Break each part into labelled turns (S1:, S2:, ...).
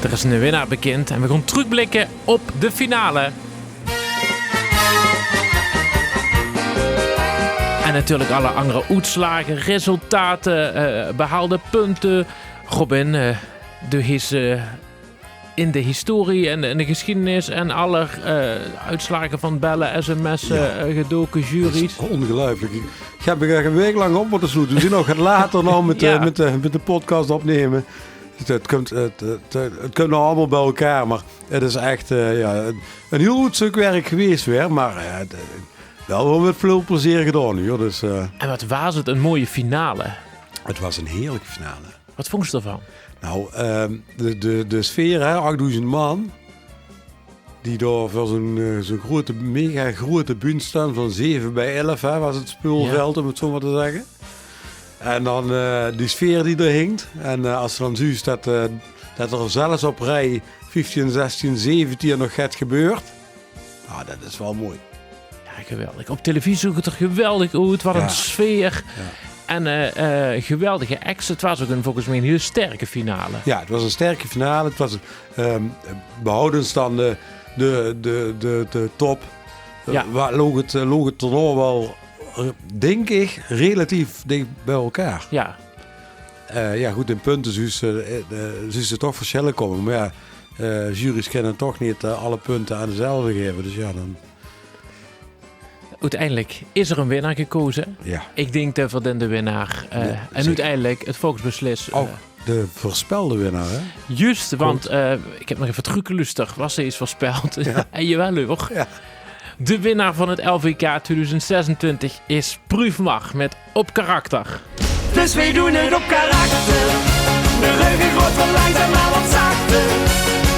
S1: Er is een winnaar bekend en we gaan terugblikken op de finale. En natuurlijk alle andere uitslagen, resultaten, behaalde punten. Robin, is in de historie en de geschiedenis en alle uitslagen van bellen, sms'en, gedoken juries.
S2: Ongelooflijk. Ik heb er een week lang op moeten zoeken. We zien nog het later nog met de podcast opnemen. Het komt nou allemaal bij elkaar, maar het is echt een heel goed stuk werk geweest weer. Maar wel met veel plezier gedaan. Joh. Dus,
S1: En wat was het een mooie finale.
S2: Het was een heerlijke finale.
S1: Wat vond je ervan?
S2: Nou, de sfeer, hè, 8000 man, die daar voor zo'n grote, mega grote bühne staan van 7x11, hè, was het speelveld, om het zo maar te zeggen. En dan die sfeer die er hinkt. En als er dan ziet dat er zelfs op rij 15, 16, 17 nog gaat gebeurt, nou, dat is wel mooi.
S1: Ja, geweldig. Op televisie zag het er geweldig uit. Wat een sfeer. Ja. En geweldige acts. Het was ook volgens mij een heel sterke finale.
S2: Ja, het was een sterke finale. Het was behoudens dan de top. Waar loog het toernooi wel, denk ik, relatief dicht bij elkaar.
S1: Ja.
S2: Goed, in punten zien ze toch verschillen komen. Maar ja, jury's kunnen toch niet alle punten aan dezelfde geven. Dus ja, dan...
S1: Uiteindelijk is er een winnaar gekozen.
S2: Ja.
S1: Ik denk de verdiende winnaar. En uiteindelijk het volksbeslis.
S2: Ook de voorspelde winnaar, hè?
S1: Juist, want ik heb nog even teruggeluisterd. Was er iets voorspeld? Ja. En jawel hoor. Ja. De winnaar van het LVK 2026 is Proefmag met Op Karakter.
S3: Dus wij doen het op karakter. De reugen wordt van langzaam maar wat zachter.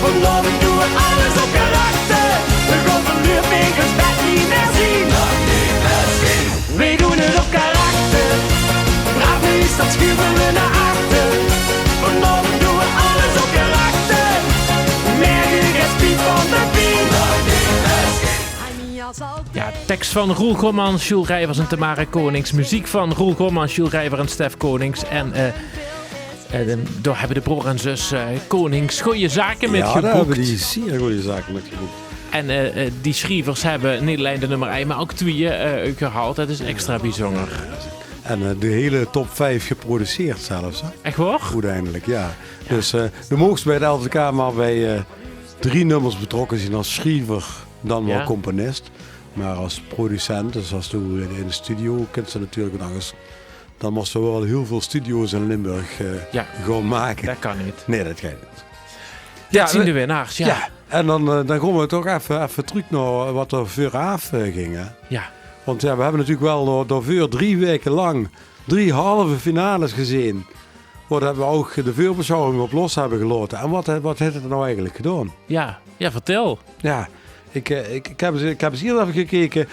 S3: Vanavond doen we alles op karakter. We gaan van nu wegens dat niet meer zien. Wij doen het op karakter. Braaf is dat schuiven we naar achter. Vanavond doen we alles op karakter. Meer gespied van de pien.
S1: Ja, tekst van Roel Gommans, Jules Rijvers en Tamara Konings. Muziek van Roel Gommans, Jules Rijvers en Stef Konings. En daar hebben de broer en zus Konings goede zaken met geboekt.
S2: Ja, daar hebben die zeer goede zaken met geboekt.
S1: En die schrijvers hebben niet alleen de nummer 1, maar ook 2 gehaald. Dat is extra bijzonder.
S2: En de hele top 5 geproduceerd zelfs. Hè?
S1: Echt waar?
S2: Uiteindelijk, ja. Dus de mogen bij de LVK maar bij 3 nummers betrokken zijn als schrijver, dan wel componist. Maar als producent, dus als je in de studio kent ze natuurlijk nog eens. Dan moesten we wel heel veel studio's in Limburg gewoon maken.
S1: Dat kan niet.
S2: Nee, dat kan niet.
S1: Dat zien de winnaars, ja.
S2: En dan gaan we toch even terug naar wat er vooraf ging. Hè?
S1: Ja.
S2: Want we hebben natuurlijk wel door 3 weken lang 3 halve finales gezien. Waar we ook de voorbeschouwing op los hebben gelaten. En wat heeft het nou eigenlijk gedaan?
S1: Ja, vertel.
S2: Ja, ik heb eens hier even gekeken.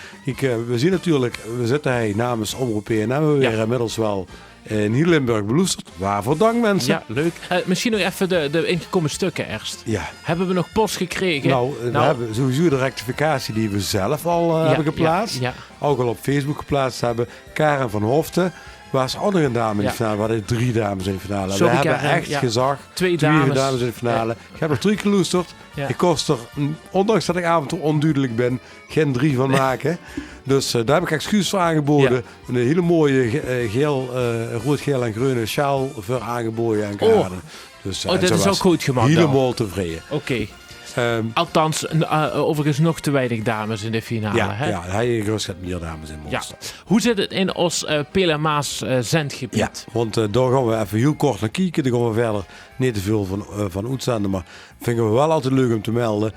S2: We zien natuurlijk, we zitten hier namens Omroep en hebben we weer inmiddels wel in heel Limburg beluisterd. Waarvoor dank, mensen.
S1: Ja, leuk. Misschien nog even de ingekomen stukken eerst.
S2: Ja.
S1: Hebben we nog post gekregen?
S2: We hebben sowieso de rectificatie die we zelf al hebben geplaatst.
S1: Ja.
S2: Ook al op Facebook geplaatst hebben. Karen van Hoften was ook nog een dame in de finale. We hadden 3 dames in de finale.
S1: Sorry,
S2: we hebben
S1: Karen,
S2: echt gezag.
S1: 2
S2: dames in de finale. Ik heb er 3 geloesterd.
S1: Ja.
S2: Ik kost er, ondanks dat ik af en toe onduidelijk ben, geen 3 van maken. Dus daar heb ik excuus voor aangeboden. Ja. Een hele mooie rood, geel en groene sjaal voor aangeboden en Karen. Dus,
S1: dat is ook goed gemaakt.
S2: Helemaal tevreden.
S1: Oké. Althans, overigens nog te weinig dames in de finale.
S2: Ja, hij gaat meer dames in Monster.
S1: Ja. Hoe zit het in ons Pelemaas zendgebied?
S2: Ja, want daar gaan we even heel kort naar kijken. Dan gaan we verder niet te veel van uitzenden. Maar vinden we wel altijd leuk om te melden.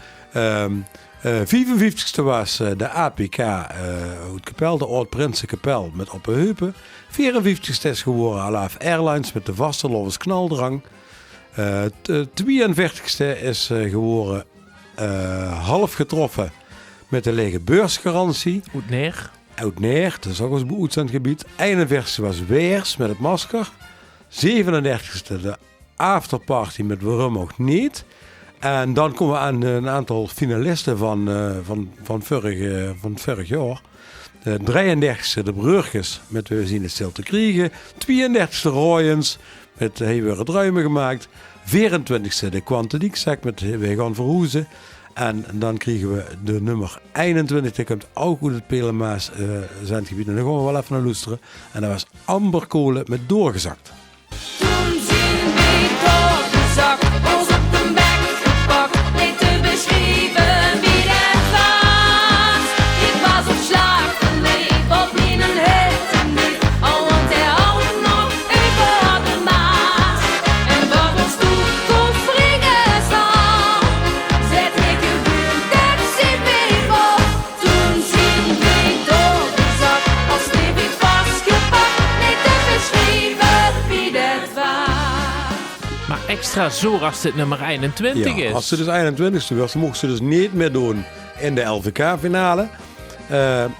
S2: 55ste was de APK het Kapel, de Oud-Prinsenkapel met Oppenheupen. 54ste is geworden Alaaf Airlines met de vaste Loves Knaldrang. 42ste is geworden half getroffen met de lege beursgarantie. Oud-Neer, dat is ook ons beoedzendgebied. 41ste was Weers met het masker. 37ste de afterparty met Waarom ook niet. En dan komen we aan een aantal finalisten van vorig jaar. 33e de Brugges met We zien het stil te kriegen. 32e Royens met Hey we het ruimen gemaakt. 24e de Quantediek met We gaan verhoezen. En dan kregen we de nummer 21. Die komt ook uit het Pelemaas zendgebied. En daar gaan we wel even naar luisteren. En dat was Amber Kolen met Doorgezakt.
S4: Toen zien we doorgezakt, ons op de bek gepakt, niet te beschrijven wie dat was. Ik was op slag verliefd op mijn hitte niet, al want hij houdt nog over de maas. En wat ons toen kon vliegen zal, zet ik een buurt dat zit weer op. Toen zien we doorgezakt, als stevig vastgepakt, niet te beschrijven wie dat was.
S1: Maar extra zo als dit nummer 21 is.
S2: Als ze dus 21ste was, mocht ze dus niet meer doen in de LVK-finale. En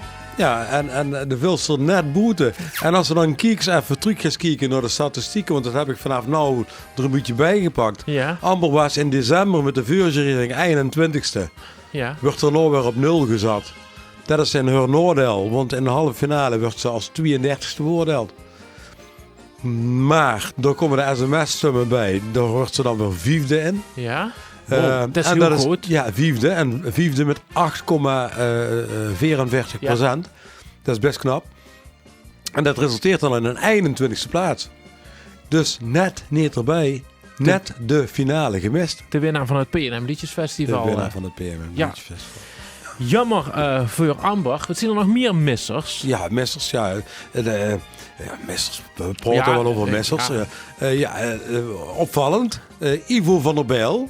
S2: de wilste er net boeten. En als we dan even terug gaan kijken naar de statistieken, want dat heb ik vanaf nou er een beetje bijgepakt.
S1: Ja,
S2: Amber was in december met de vuurjurering 21ste.
S1: ja.
S2: Werd er nou weer op 0 gezet. Dat is in haar noordeel, want in de halve finale werd ze als 32ste beoordeeld. Maar daar komen de sms-stemmen bij. Daar wordt ze dan weer 5e in.
S1: Ja. Wow, dat is
S2: en
S1: heel goed.
S2: Ja, 5e. En 5e met 8,44%. Dat is best knap. En dat resulteert dan in een 21ste plaats. Dus net niet erbij. Net de finale gemist.
S1: De winnaar van het PNM
S2: De
S1: Liedjesfestival.
S2: winnaar van het PMM
S1: Ja.
S2: Liedjesfestival.
S1: Jammer voor Amber. Wat zien er nog meer missers?
S2: Ja, Messers, ja. Messers, we praten wel over Messers. Opvallend. Ivo van der Bijl.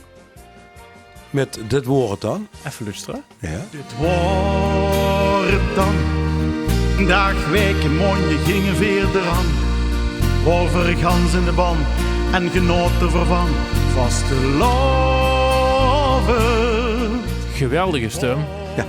S2: Met Dit woord dan.
S1: Even luisteren.
S2: Ja.
S5: Dit wordt dan. Dag, week en monje gingen verder aan. Over gans in de ban en genoten ervan. Vaste loven.
S1: Geweldige stem.
S2: Ja.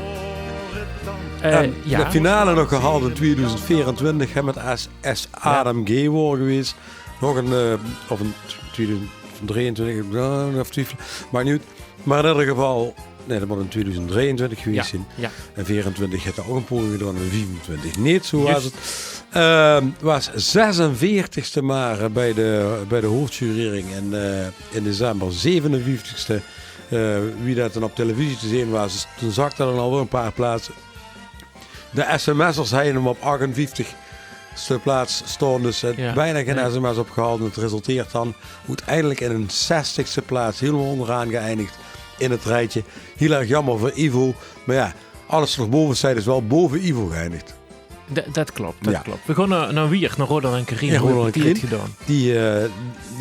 S1: En
S2: De finale nog gehaald in 2024. Hè, met S. Adam G. worden geweest. Nog een, of een 2023, of twijfel. Maar niet. Maar in ieder geval, nee, dat moet in 2023 geweest zijn.
S1: Ja.
S2: En 24 heeft er ook een poging gedaan en 25 niet. Zo was
S1: Juist.
S2: het. Was 46ste maar bij de hoofdjurering en in december 57ste. Wie dat dan op televisie te zien was, toen zakte er dan alweer een paar plaatsen. De sms'ers hebben hem op 58ste plaats staan, dus bijna geen sms opgehaald. En het resulteert dan uiteindelijk in een 60ste plaats, helemaal onderaan geëindigd in het rijtje. Heel erg jammer voor Ivo, maar ja, alles nog boven zijn is wel boven Ivo geëindigd.
S1: Dat klopt, dat klopt. We gaan naar Wier, naar Rodan en Karin.
S2: Ja,
S1: Hoe
S2: Rodan
S1: hebben
S2: en
S1: die het
S2: Karin.
S1: gedaan?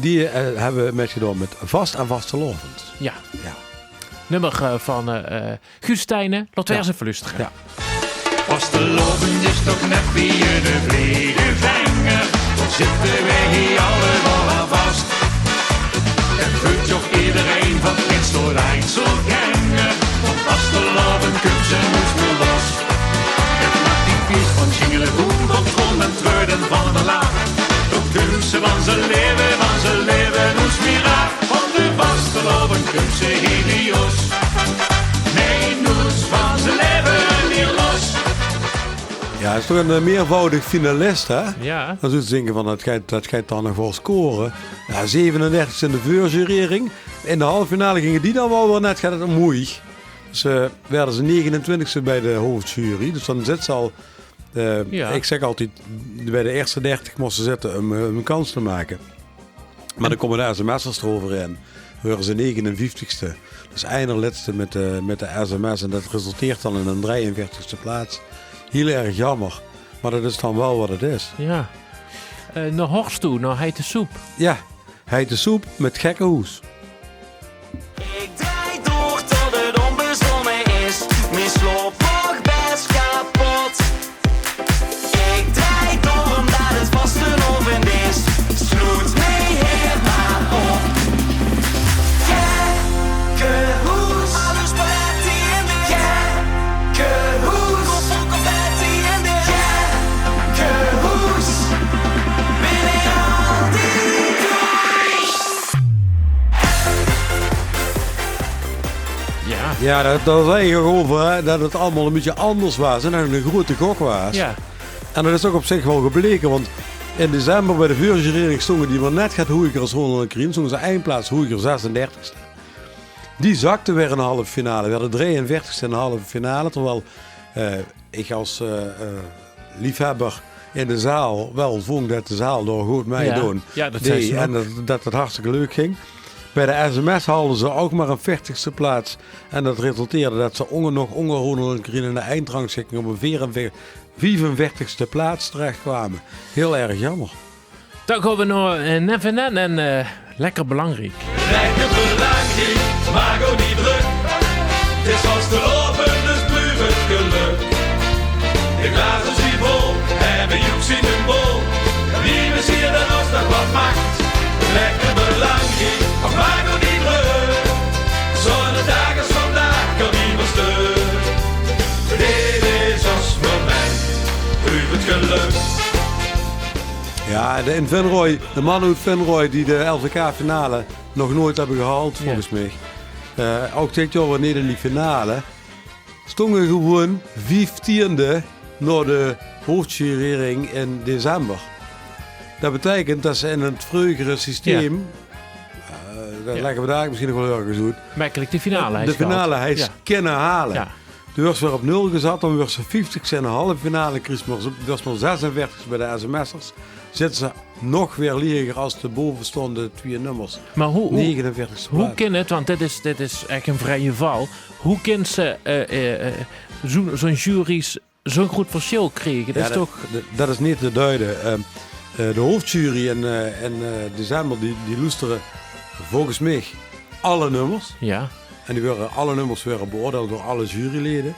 S2: Die hebben we met gedaan met Vast en Vastelovend.
S1: Ja.
S2: Ja.
S1: Nummer van Guus Stijnen. Laten we eens even luisteren.
S2: Ja.
S3: Vastelovend is toch net wie je de vrede brengen. Dan zitten wij hier allemaal aan vast. En voelt toch iedereen van Prins door Rijnselgengen. Van vastelovend kunt ze moest meer los. Het maakt die pies van jingelen boem tot grond en treuden van de laag. Toch kunt ze van zijn leven noes meer raar. Van de vastelovend kunt ze helios. Nee, noes van zijn leven niet los.
S2: Ja, hij is toch een meervoudig finalist, hè?
S1: Ja.
S2: Dan zou je denken van, dat gaat dan nog wel scoren. Ja, 37 in de vuurjurering. In de halve finale gingen die dan wel weer net, gaat het moeilijk. Dus werden ze 29e bij de hoofdjury. Dus dan zit ze al, ik zeg altijd, bij de eerste 30 moesten ze zitten om een kans te maken. Maar dan komen de sms'ers eroverheen. Worden ze 59e. Dus eindelijkste met de sms. En dat resulteert dan in een 43e plaats. Heel erg jammer. Maar dat is dan wel wat het is.
S1: Ja. Naar Horst toe, naar Heite Soep.
S2: Ja, heite soep met gekke hoes.
S3: Ik draai door tot het onbezonnen is. Mijn sloop nog best kapot. Ik draai door omdat het vastelovend is. Sloot mij helemaal op. Gekke hoes. Alles paletti in de gekke hoes. Koffel confetti in de gekke hoes. Ben ik al die doei.
S2: Ja, dat was eigenlijk over hè, dat het allemaal een beetje anders was en dat het een grote gok was.
S1: Ja.
S2: En dat is ook op zich wel gebleken, want in december bij de vuurjurering stonden die maar net gaat hoeiger als Ronald en Krien, stonden ze eindplaats hoeiger 36e. Die zakte weer in de halve finale, werden 43e in de halve finale, terwijl ik als liefhebber in de zaal wel vond dat de zaal door goed meedoen.
S1: Ja, dat zei ze ook.
S2: En dat het hartstikke leuk ging. Bij de sms haalden ze ook maar een 40ste plaats. En dat resulteerde dat ze nog onder Ronald en Krien in de eindrangschikking op een 45ste plaats terechtkwamen. Heel erg jammer.
S1: Dan gaan we naar Neven en lekker belangrijk.
S3: Lekker belangrijk, maar ook niet druk. Het is vast te lopen, dus blijf het geluk. De glazen zien vol, en bij Joeks in een bol. Wie is hier dan ons nog wat maakt? Lekker belangrijk, maar ook niet druk. Zo'n dag als vandaag kan niemand stuk. Dit is ons moment, blijf het geluk.
S2: Ja, in Venrooy, de mannen uit Venrooy die de LVK-finale nog nooit hebben gehaald, volgens mij. Ook dit jaar weer niet in die finale. Stonden gewoon 15e naar de hoofdjurering in december. Dat betekent dat ze in het vroegere systeem, dat leggen we daar misschien nog wel ergens uit,
S1: Makkelijk de finale.
S2: de finale hij kunnen halen.
S1: Ja.
S2: Toen werd ze weer op 0 gezet, dan werd ze 50 in de halve finale, was maar 46 bij de sms'ers. Zitten ze nog weer liger als de bovenstaande twee nummers.
S1: Maar hoe
S2: 49
S1: hoe kan het, want dit is echt een vrije val. Hoe kan ze zo'n jury's zo'n goed verschil krijgen? Dat is toch...
S2: Dat is niet te duiden. De hoofdjury in december die luisteren volgens mij alle nummers.
S1: Ja.
S2: En alle nummers werden beoordeeld door alle juryleden.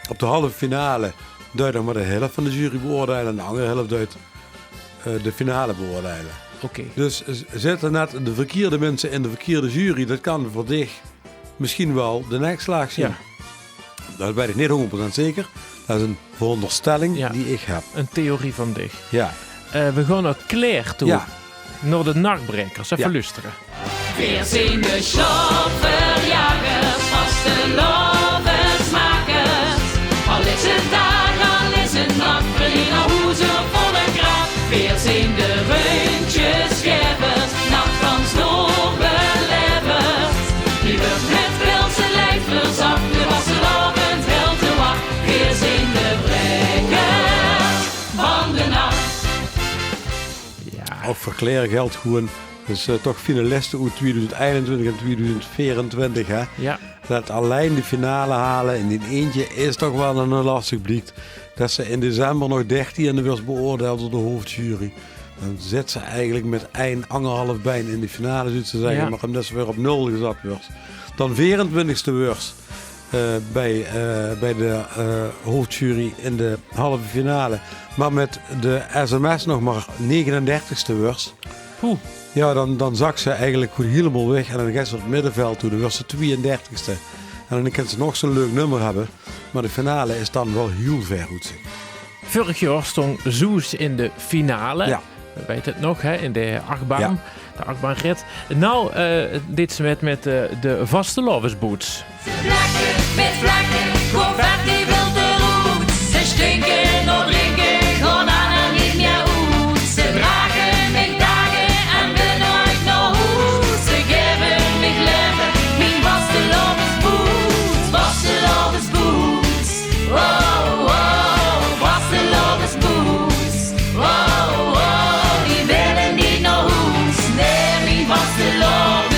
S2: Op de halve finale duidt nog maar de helft van de jury beoordelen en de andere helft duidt de finale beoordelen.
S1: Oké.
S2: Dus zitten net de verkeerde mensen in de verkeerde jury, dat kan voor dich misschien wel de nekslag zien.
S1: Ja.
S2: Dat weet ik niet 100% zeker. Dat is een veronderstelling die ik heb.
S1: Een theorie van dich.
S2: Ja.
S1: We gaan naar Claire toe.
S2: Ja.
S1: Naar de nachtbrekers. Even luisteren.
S4: Wir sind de Schopperjagers, vaste lovensmakers. Al is het dag, al is het nacht, verliezen naar hoezen volle kracht. Wir sind de reuntjesscheppers, nacht van snobelevers. Die wordt met pilse lijf verzacht, de wassen lovend heel te wacht. Wir sind de brekkers van de nacht.
S2: Of voor Claire geldt gewoon, dus toch finalisten uit 2021 en 2024. Hè?
S1: Ja.
S2: Dat alleen de finale halen in die eentje is toch wel een lastig blijkt. Dat ze in december nog 13 en dan werd beoordeeld door de hoofdjury. Dan zit ze eigenlijk met 1,5 been in de finale, zou ze zeggen.
S1: Ja.
S2: Maar omdat ze weer op 0 gezet wordt. Dan 24e wordt bij de hoofdjury in de halve finale. Maar met de sms nog maar 39e wordt.
S1: Poeh.
S2: Ja, dan zak ze eigenlijk goed helemaal weg. En dan gaat ze op het middenveld toe. Dan wordt ze 32e. En dan kan ze nog zo'n leuk nummer hebben. Maar de finale is dan wel heel ver goed.
S1: Vorig jaar stond Zoes in de finale.
S2: Ja.
S1: We weten het nog, hè, in de achtbaan.
S2: Ja.
S1: De achtbaanrit. Nou, dit is met de vaste loversboots.
S4: Vlakken met vlakken, confetti wil de roet. Ze stinken, nog drinken, gewoon aan en niet meer uit. Ze dragen mich dagen en willen nooit nog hoed. Ze geven mich leven, mijn vaste loversboots. Vaste loversboots, wow, wow. Vaste loversboots, wow, wow. Die willen niet nog hoed, nee, mijn vaste loversboots.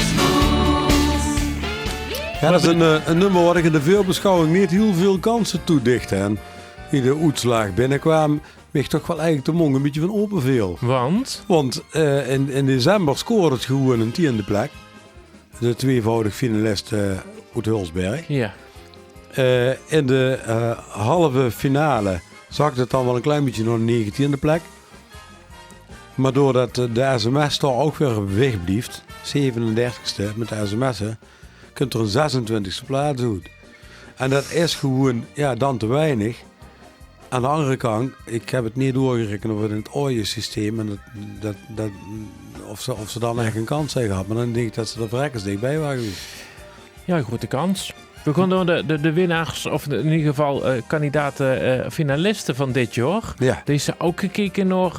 S2: Ja, dat is een nummer waar ik in de voorbeschouwing niet heel veel kansen toedicht. En die de uitslag binnenkwam, mij toch wel eigenlijk de mond een beetje van openveel. Want in december scoorde het gewoon een 10e plek. De tweevoudig finalist uit Hulsberg.
S1: Ja.
S2: In de halve finale zakte het dan wel een klein beetje naar de 19e plek. Maar doordat de sms toch ook weer wegblijft, 37e met de sms'en, kunt er een 26e plaats uit. En dat is gewoon dan te weinig. Aan de andere kant, ik heb het niet doorgerekend over het oude systeem en of ze dan echt een kans hebben gehad. Maar dan denk ik dat ze er verrekkers dichtbij waren geweest.
S1: Ja, grote kans. We gaan door de winnaars, of in ieder geval kandidaten, finalisten van dit jaar.
S2: Ja.
S1: Deze ook gekeken naar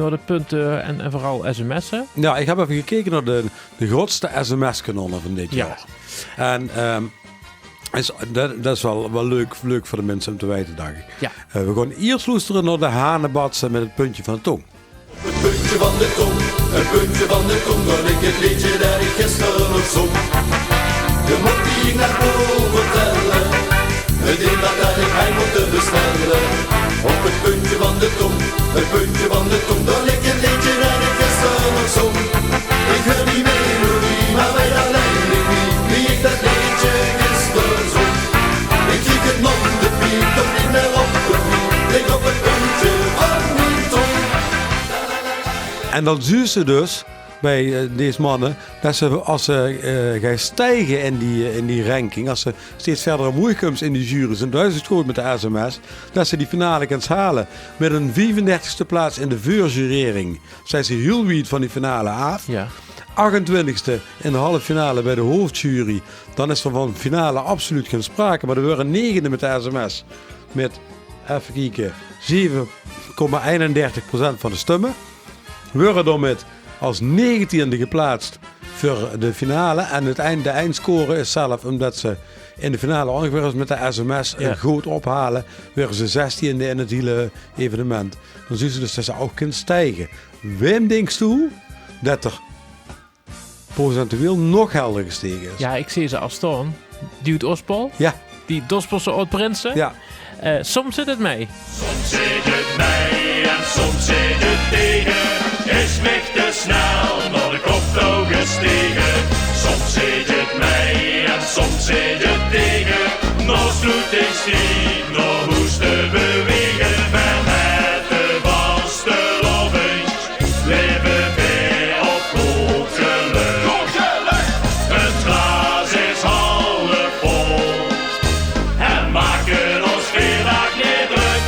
S1: de punten en vooral sms'en.
S2: Ja, ik heb even gekeken naar de grootste sms-kanonnen van dit
S1: Ja.
S2: jaar. En dat is wel leuk voor de mensen om te weten, denk ik.
S1: Ja.
S2: We gaan eerst luisteren naar de Hanebadsen met het puntje van de tong.
S3: Het puntje van de tong, het puntje van de tong, dat ik het liedje dat ik gisteren nog zong. Je moet die naar boven tellen, het ding dat ik hij moet bestellen. Op het puntje van de tong, het puntje van de tong, dat ik het liedje dat ik gisteren nog zong. Ik wil niet melodie, maar wij alleen ik niet, wie ik dat liedje gisteren zong. Ik kiek het man de piek, toch niet meer op de piek, ik op het puntje van mijn tong.
S2: En dan zien ze dus bij deze mannen dat ze als ze gaan stijgen in die ranking, als ze steeds verder omhoog komen in die jury, zijn 1000 goed met de sms, dat ze die finale kunnen halen. Met een 35e plaats in de voorjurering zijn ze heel wiet van die finale af.
S1: Ja.
S2: 28e in de halve finale bij de hoofdjury. Dan is er van finale absoluut geen sprake. Maar er waren 9e met de sms. Met, even kijken, 7,31% van de stemmen. We worden dan met als 19e geplaatst voor de finale. En de eindscore is zelf, omdat ze in de finale ongeveer met de sms
S1: Ja.
S2: goed ophalen, werden ze 16e in het hele evenement. Dan zien ze dus dat ze ook kunnen stijgen. Wim denkt toe dat er procentueel nog helder gestegen is.
S1: Ja, ik zie ze al staan. Duwt Ospol,
S2: Ja,
S1: die Dospelse oud-prinsen.
S2: ja.
S1: Soms zit het mee.
S6: Soms zit het mee en soms zit het tegen. Is weg te snel naar de koptoog gestegen. Soms zit het mee en soms zit het tegen. Nog sloet is niet, nog hoest te bewegen. Maar met de vaste loving leven wij op goed geluk. Het glas is half vol en maken ons vandaag niet druk.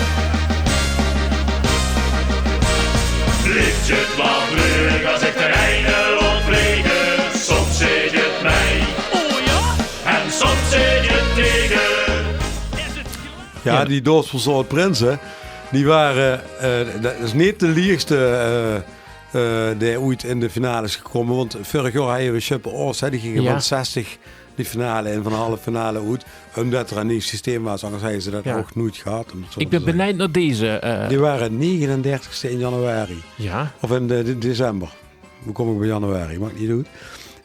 S6: Lift je het wat terug als ik de einde laat vliegen. Soms zit je het mee, oh ja, en soms zit je het tegen.
S2: Ja, die Doorspelse prinsen, die waren, dat is niet de liefste die ooit in de finale is gekomen. Want vorig jaar hadden we Schuppe Oors, die gingen
S1: Ja.
S2: van 60 die finale en van de halve finale uit. Omdat er een nieuw systeem was, anders hadden ze dat
S1: Ja.
S2: ook nooit gehad. Om het zo
S1: Ik
S2: te
S1: ben
S2: zeggen.
S1: benieuwd naar deze.
S2: Die waren 39ste in januari.
S1: Ja.
S2: Of in december. Hoe kom ik bij januari? Mag ik niet doen.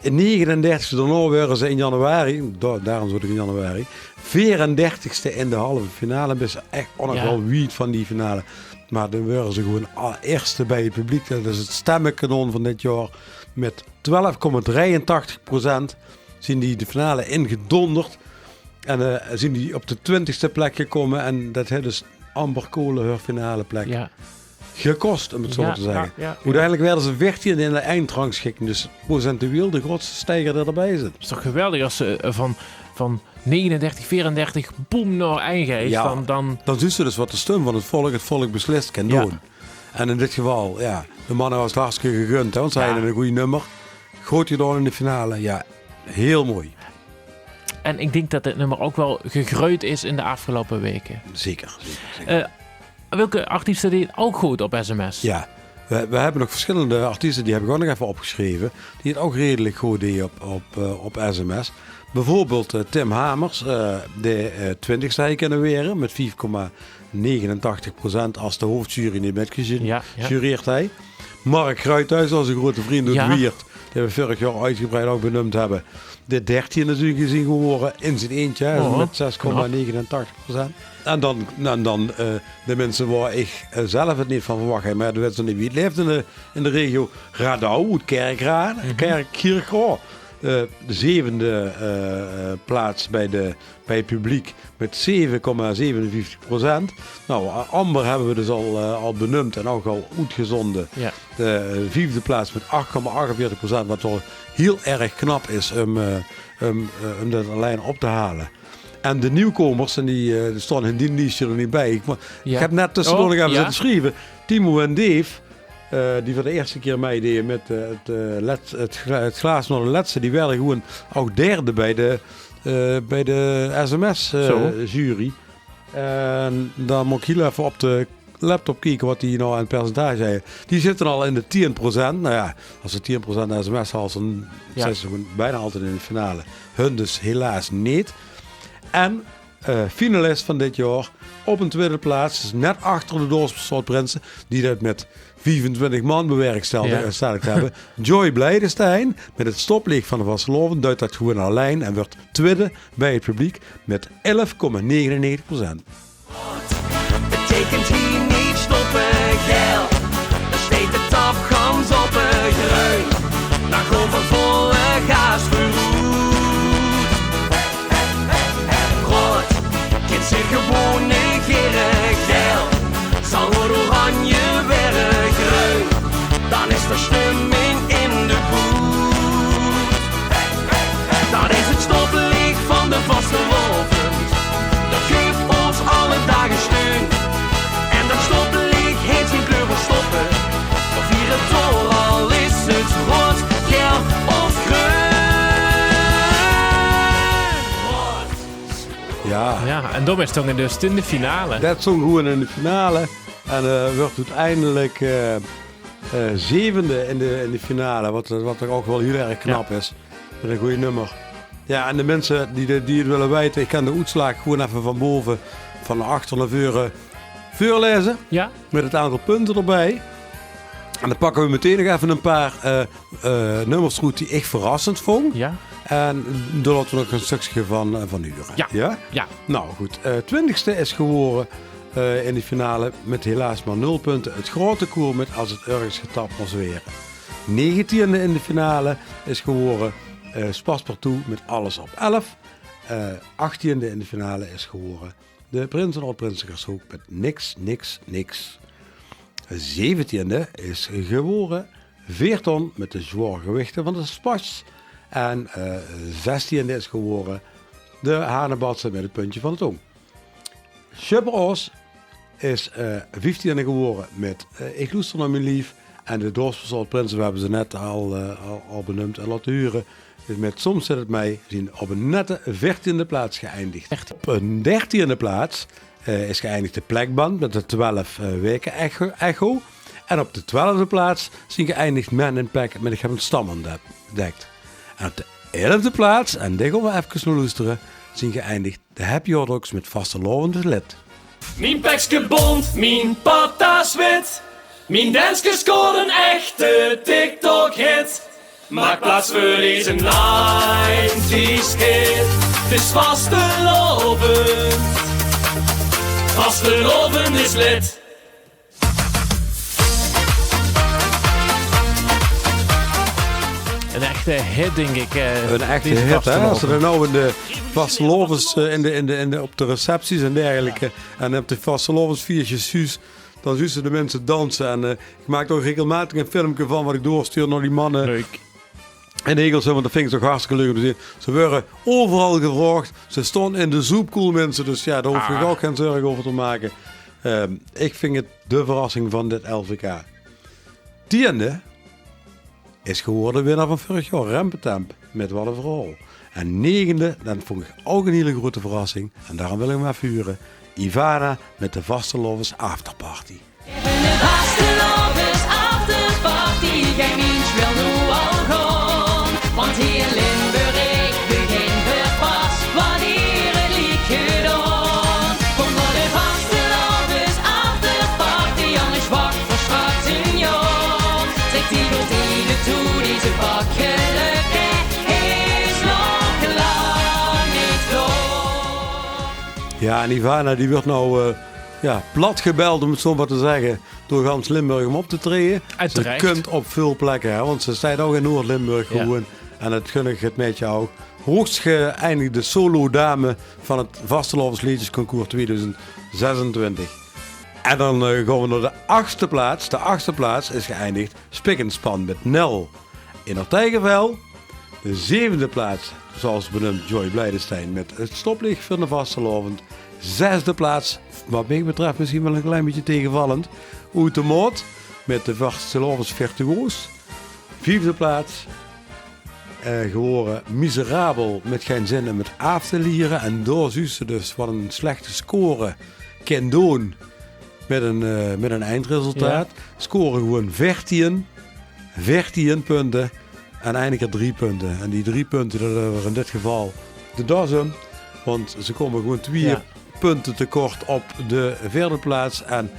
S2: In 39ste daarna waren ze in januari, daarom zat ik in januari, 34ste in de halve finale. Dus echt ongeveer wel wiet van die finale. Maar dan waren ze gewoon eerste bij het publiek. Dat is het stemmenkanon van dit jaar. Met 12,83% zijn die de finale ingedonderd. En zijn die op de 20ste plek gekomen. En dat heeft dus Amber Kolen haar finale plek
S1: Ja.
S2: gekost, om het zo
S1: Ja,
S2: te zeggen.
S1: ja, ja.
S2: Uiteindelijk werden ze 14 in de eindrangschikking. Dus procentueel de grootste stijger die erbij zit.
S1: Het is toch geweldig als ze van 39, 34 boem naar Eindgeest.
S2: Ja.
S1: Dan
S2: Dan zien ze dus wat de stem van het volk beslist kan
S1: Ja.
S2: doen. En in dit geval, ja, de mannen was het hartstikke gegund. Hè, want ze
S1: Ja.
S2: hadden een goede nummer. Groot gedaan in de finale. Ja, heel mooi.
S1: En ik denk dat dit nummer ook wel gegroeid is in de afgelopen weken.
S2: Zeker.
S1: Welke artiesten deden ook goed op sms?
S2: Ja, we hebben nog verschillende artiesten, die heb ik ook nog even opgeschreven. Die het ook redelijk goed deden op sms. Bijvoorbeeld Tim Hamers, de 20ste kunnen weren met 4,89% als de hoofdjury niet metgejureerd hij. Mark Kruithuis, onze grote vriend uit
S1: Ja.
S2: Wiert, die we vorig jaar uitgebreid ook benoemd hebben. De 13e natuurlijk gezien geworden in zijn eentje, hè,
S1: Oh,
S2: met 6,89%. En dan de mensen waar ik zelf het niet van verwacht heb, maar de mensen die wie leeft in de regio Radau, Kerkrade, Kerkrade. De 7e plaats bij het publiek met 7,57%. Nou, Amber hebben we dus al benoemd en ook al uitgezonden.
S1: Ja.
S2: De 4e plaats met 8,48%, wat toch heel erg knap is om dat alleen op te halen. En de nieuwkomers, en die staan in die lijstje er niet bij. Ik heb net tussendoor nog even zitten schrijven. Timo en Dave, die voor de eerste keer meededen met het glaas naar de laatste. Die werden gewoon ook derde bij de SMS-jury. En dan moet ik heel even op de laptop kijken wat die nou aan het percentage zijn. Die zitten al in de 10%. Nou ja, als ze 10% sms halen, dan zijn ze gewoon bijna altijd in de finale. Hun dus helaas niet. En finalist van dit jaar op een tweede plaats, dus net achter de Dorpsprinsen, die dat met 25 man bewerkstelligd hebben. Joy Blijdestein met het stoplicht van de Vasteloven duidt dat gewoon alleen en wordt tweede bij het publiek met 11,99%.
S3: Betekent hier niet stoppen geld. Er steekt de tapgans op een greun. Dan gewoon van volle gas verroerd. Rood, kind zich gewoon negeren geld. Zal wordt oranje weer groen. Dan is er stemming in de boet. Dat is het stoplicht van de Vasteloven. Dat geeft ons alle dagen steun. En dat stoplicht heeft geen kleur van stoppen. Of hier het tol, al is het rood, geel of groen.
S2: Ja,
S1: en dan is het dus in de finale.
S2: dat zong gewoon in de finale. En wordt uiteindelijk zevende in de finale. Wat er ook wel heel erg knap is. Met een goede nummer. Ja, en de mensen die het willen weten, ik kan de uitslag gewoon even van boven, van achter naar voren, voorlezen.
S1: Ja.
S2: Met het aantal punten erbij. En dan pakken we meteen nog even een paar nummers goed die ik verrassend vond.
S1: Ja.
S2: En doordat we nog een stukje van huren.
S1: Ja.
S2: Nou goed, 20ste is geworden in de finale met helaas maar 0 punten. Het grote koer met Als het ergens getapt was weer. 19e in de finale is geworden Paspartout met Alles op 11. 18e in de finale is geworden de Prinsen en Prinsengershoek met Niks. 17e is geworden Veerton met de zware gewichten van de Spas. En 16e is geworden de Hanebadsen met het puntje van de tong. Superos is 15e geworden met Ik loester naar mijn lief. En de Dorpsverzorgd Prinsen, we hebben ze net al benoemd en laten huren. Dus met Soms zit het mij zien op een nette 14e plaats geëindigd. Op een 13e plaats is geëindigd de Plekband met de 12 weken echo. En op de 12e plaats zijn geëindigd Man in Pack met Ik heb een stam ontdekt. En op de 11e plaats, en dit gaan we even naar luisteren, zijn geëindigd de Happy Hotdogs met Vastelovende lid.
S3: Mijn pekske bont, mijn patas wit. Mijn danske scoort een echte TikTok-hit. Maak plaats voor deze 90's kid. Het is vastelovend. Vastelovend is lid.
S1: Een echte hit, denk ik.
S2: Een echte
S1: deze
S2: hit, hè? Als ze er
S1: Vasteloven.
S2: nou in de vastelovens, op de recepties en dergelijke, en op de vastelovensviertjes thuis, dan zien ze de mensen dansen. En ik maak ook regelmatig een filmpje van wat ik doorstuur naar die mannen.
S1: Leuk.
S2: En de Egels, want dat vind ik toch hartstikke leuk om te zien. Ze worden overal gevraagd. Ze stonden in de soepkoel, mensen. Dus ja, daar hoef je ook geen zorgen over te maken. Ik vind het de verrassing van dit LVK. 10e is geworden winnaar van vorig jaar, Rempetemp, met Wat een Verhaal. En 9e, dat vond ik ook een hele grote verrassing. En daarom wil ik hem even huren. Ivana met de Vastelovens Afterparty.
S4: Even de Vastelovens afterparty, geen mens wil nu al gaan. Want hier in Limburg begint het pas wanneer het lied gedaan. Kom naar de Vastelovens afterparty, anders wacht voor straks een jaar. Trek die gordijnen toe, deze vakgelukkig is nog lang niet door.
S2: Ja, en Ivana die wordt nou plat gebeld, om het zo maar te zeggen, door gans Limburg om op te treden.
S1: En
S2: Ze
S1: terecht.
S2: kunt op veel plekken, hè, want ze staat ook in Noord-Limburg
S1: Ja.
S2: gewoon. En dat gun ik het met jou ook. Hoogst geëindigde solo dame van het Vastelovens Liedjesconcours 2026. En dan gaan we naar de 8e plaats. De 8e plaats is geëindigd Spik en Span met Nel in haar tijgervel. De 7e plaats, zoals benoemd, Joy Blijdestein met Het Stoplicht van de Vastelovend. 6e plaats, wat mij betreft misschien wel een klein beetje tegenvallend, Oetemoot met de Vastelovens Virtuoos. 4e plaats. Geworden Miserabel met geen zin en met af te lieren. En doorzuus ze dus wat een slechte score kan doen met een eindresultaat. Scoren gewoon 14 punten en eindigen 3 punten. En die 3 punten, dat waren in dit geval de Dassum. Want ze komen gewoon 2 punten tekort op de 4e plaats en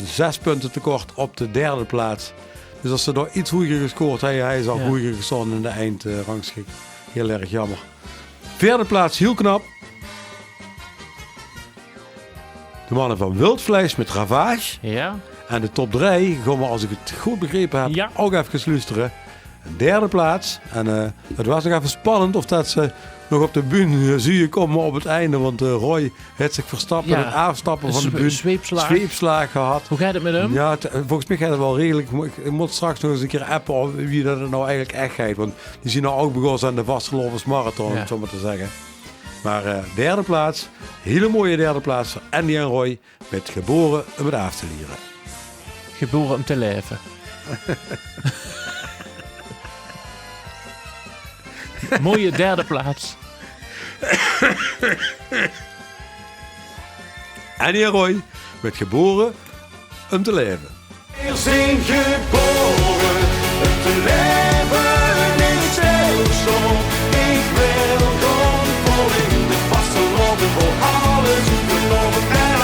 S2: 6 punten tekort op de 3e plaats. Dus als ze daar iets hoger gescoord hebben, hij is al hoger gestaan in de eindrangschik. Heel erg jammer. 4e plaats, heel knap. De mannen van Wildvlees met Ravage.
S1: Ja.
S2: En de top 3, gaan we, als ik het goed begrepen heb, ook even luisteren. 3e plaats. En het was nog even spannend of dat ze nog op de bühne zie je komen op het einde. Want Roy heeft zich verstapt met het afstappen van de bühne. Zweepslaag gehad.
S1: Hoe gaat het met hem?
S2: Ja, volgens mij gaat het wel redelijk. Ik moet straks nog eens een keer appen wie dat nou eigenlijk echt gaat. Want die zien nou ook begonnen aan de Vastelovens Marathon, om het zo maar te zeggen. Maar 3e plaats, hele mooie 3e plaats voor Andy en Roy met Geboren om het af te lieren.
S1: Geboren om te leven. Mooie 3e plaats.
S2: Andy en Roy met Geboren om te leven.
S3: We zijn geboren om te leven in stilstand. Ik wil gewoon vol in de vasteloven voor alles genomen en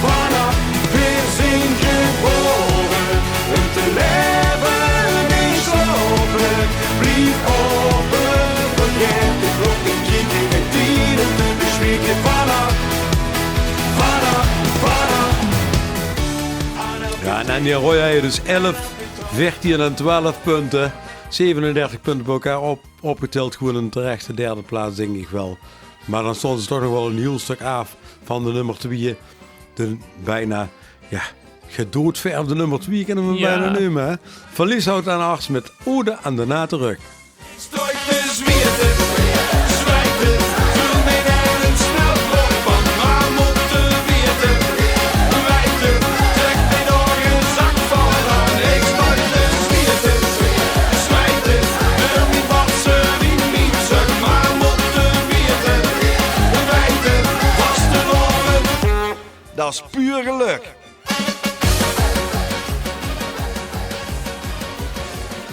S3: vanaf. We zijn geboren om te leven in slopen. Blijf open, vergeet de klok en kijk in het dieren te bespreken vanaf.
S2: Ja, en Andy en Roy hebben dus 11, 14 en 12 punten. 37 punten bij elkaar opgeteld. Gewoon een terechte 3e plaats, denk ik wel. Maar dan stonden ze toch nog wel een heel stuk af van de nummer 2. De bijna, gedoodverfde nummer 2 kunnen we bijna noemen. Hè? Van Lieshout en Arts met Ode aan de Naterug.
S3: Strooit de zwierte, zwijten, vul mijn eigen snel op van maar moeten weten. Wijten, trek mijn ogen zak van aan. Ik strooit de zwierte, zwijten, wil niet wat ze niet zeg maar moeten weten. Wijten, vaste oren, dat is puur geluk.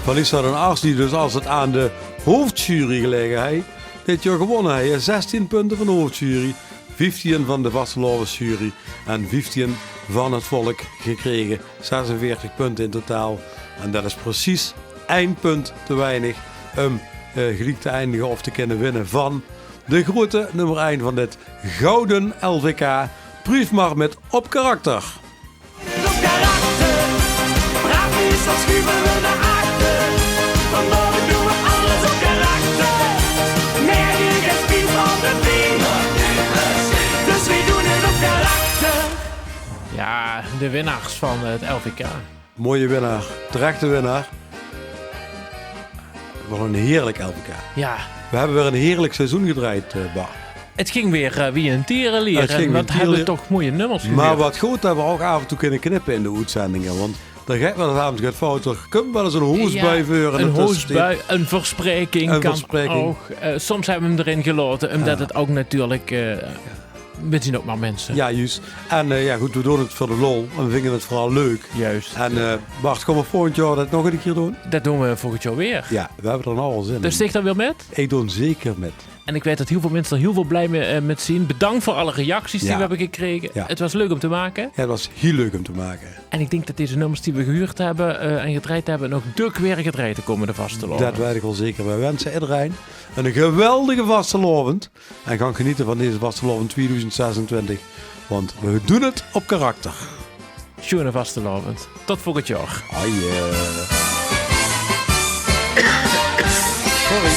S2: Van Lieshout en Arts die dus als het aan de hoofdjury gelegen heeft, dit jaar gewonnen. Hij heeft 16 punten van de hoofdjury, 15 van de Vastelovensjury en 15 van het volk gekregen. 46 punten in totaal. En dat is precies 1 punt te weinig om gelijk te eindigen of te kunnen winnen van de grote nummer 1 van dit gouden LVK. Proef maar met Op Karakter.
S3: Op karakter, braaf is dat schuiven we naar achter. Vanmorgen doen we alles op karakter. Nergens geen spiel van de been. Dus we doen het op karakter.
S1: Ja, de winnaars van het LVK.
S2: Mooie winnaar, terechte winnaar. Wat een heerlijk LVK.
S1: Ja,
S2: We hebben weer een heerlijk seizoen gedraaid, Bart.
S1: het ging weer wie een tierenlier.
S2: Het ging
S1: En wat
S2: weer
S1: hebben we
S2: tierenlier.
S1: toch mooie nummers
S2: Maar
S1: gehuurd.
S2: wat goed hebben we ook af en toe kunnen knippen in de uitzendingen. Want er gaat wel eens avond gaat fout. Er komt wel eens een hoes bij voor.
S1: Een hoosbui, een verspreking.
S2: Een
S1: kan
S2: verspreking.
S1: Ook, soms hebben we hem erin gelaten, omdat het ook natuurlijk... we zien ook maar mensen.
S2: Ja, juist. En goed, we doen het voor de lol. En we vinden het vooral leuk.
S1: Juist.
S2: En Bart, kom we volgend jaar dat nog een keer doen?
S1: Dat doen we volgend jaar weer.
S2: Ja, we hebben er nou al zin
S1: Dus
S2: in.
S1: sticht daar weer met.
S2: Ik doe zeker met.
S1: En ik weet dat heel veel mensen er heel veel blij met zien. Bedankt voor alle reacties die
S2: Ja.
S1: we hebben gekregen.
S2: Ja.
S1: Het was leuk om te maken.
S2: Ja, het was heel leuk om te maken.
S1: En ik denk dat deze nummers die we gehuurd hebben en gedraaid hebben... nog druk weer gedraaid te komen de vaste lopen.
S2: Dat weet ik wel zeker. Wij wensen iedereen een geweldige vastelovend. En gaan genieten van deze vastelovend 2026. Want we doen het op karakter.
S1: Schoene vastelovend. Tot volgend jaar.
S2: Ah, yeah.
S1: Sorry.